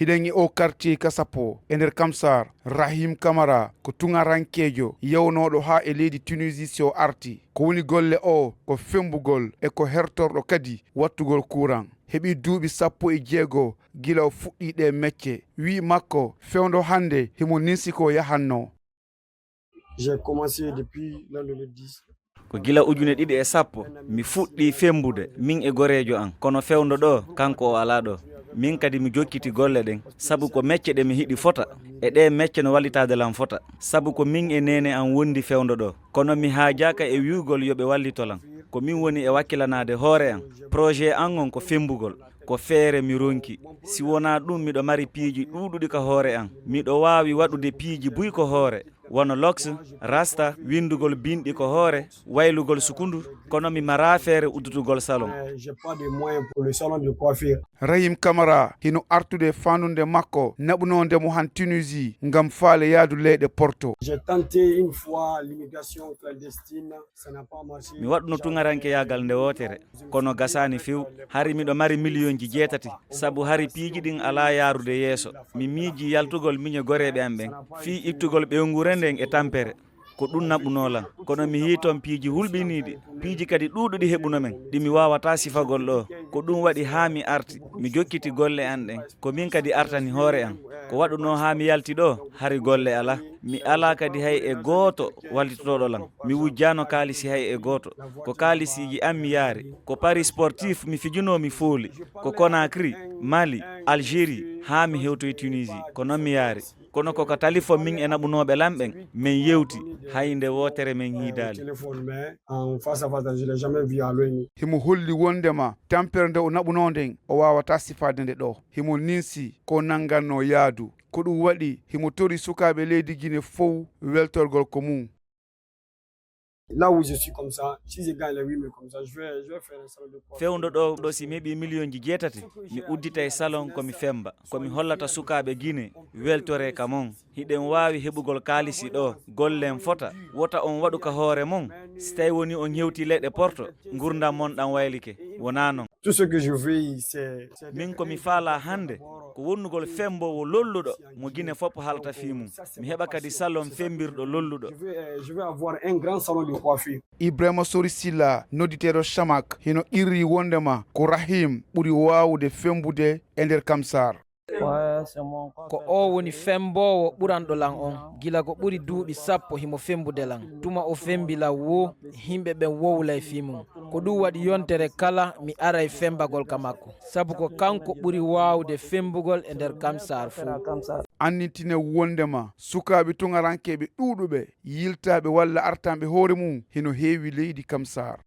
hiɗen e o quartier kasapo e nder Kamsar. Rahim Camara ko tungarankejo yewnoɗo ha e leydi Tunisie so arti. Ko woni golle o ko fembugol e ko hertorɗo kadi wattugol courant. Heɓi duuɓi 16 gila o fuɗɗi ɗe mecce. Wi makko fewndo hande himo ninsi ko yahanno. J'ai commencé depuis l'an 2010. Ko gila ujune ɗiɗi e sappo mi fuɗɗi fembude min e gorejo an, kono fewndo ɗo kanko o ala ɗo. Min kadi mi jokkiti golle ɗen sabu ko mecce ɗe mi hiɗi fota e ɗe mecce no wallitade lam fota, sabu ko min e nene an wondi fewndo ɗo, kono mi haajaka e wiugol yoɓe wallitolan. Ko min woni e wakkilanade hoore an. Projet an on ko fembugol, ko feere mi ronki. Si wona ɗum miɗo mari piiji ɗuɗuɗi ka hoore an. Miɗo wawi waɗude piiji buy ko hoore, wono loks, rasta, windugol binɗi ko hoore, waylugol sukundu, kono mi mara feere uddutugol salon. Rahim Camara hino artude fanunde makko naɓunonde mo han Tunisie ngam faale yaadu leyɗe Porto. Mi waɗuno tungaranke yagal nde wotere, kono gasani few. Hari miɗo mari millionji 7, sabu hari piiji ɗin ala yarude yeeso. Mi miiji yaltugol miñe goreɓe am ɓen, fi ittugol ɓewngure nden e tampere. Ko ɗum naɓunolan, kono mi yii toon piiji hulɓiniɗi, piiji kadi ɗuɗuɗi heɓuno men, ɗi mi wawata sifagol ɗo. Ko ɗum waɗi ha mi arti, mi jokkiti golle an ɗen, ko min kadi artani hoore an. Ko waɗuno ha mi yalti ɗo, hari golle ala. Mi ala kadi hay e gooto wallitotoɗolan. Mi wujjano kaalisi hay e gooto. Ko kaalisiji an mi yaari. Ko paris sportif mi fijuno mi fooli. Ko Conakry, Mali, Algérie, ha mi hewtoye Tunisie. Ko noon mi yaari. Kono koko talifo min e naɓunoɓe lamɓen min yewti hayde wotere min hiidali. Himo holli wondema tampere nde o naɓunonden o wawata sifade nde ɗo. Himo ninsi ko nanganno yaadu. Ko ɗum waɗi himo tori sukaɓe leydi Guinée fof weltorgol ko mum. Là où je suis comme ça, si je gagne les 8 000 comme ça, je vais faire un salon de coiffure. Fewndo ɗo si mi heɓi millionji 7, mi uddita e salon komi femba, komi hollata sukaɓe Guinée weltore ka mon. Hiɗen wawi heɓugol kaalisi ɗo, gollen fota, wota on waɗu ka hoore mon. Si tawi woni on hewti leyɗe Porto, gurdam mon ɗan waylike, wona non. Tout ce que je veux, c'est min komi faala hande ko wonnugol fembowo lolluɗo mo Guinée fof halata fi mum. Mi heɓa kadi salon fembirɗo lolluɗo. Je vais avoir un grand salon de coiffure. Ibrahima Sori Silla nodditeɗo Chamak hino irri wondema ko Rahim ɓuri wawude fembude e nder Kamsar. Ko o woni fembowo ɓuranɗo lan on, gila ko ɓuri duuɓi 10 himo fembude lan. Tuma o fembila wo, himɓe ɓen wowlay fi mum. Ko ɗum waɗi yontere kala mi aray fembagol ka makko, sabu ko kanko ɓuri wawde fembugol e nder Kamsar fuu. Annitine wondema sukaɓe tungarankeɓe ɗuɗuɓe yiltaɓe walla artaɓe hoore mum hino heewi leydi Kamsar.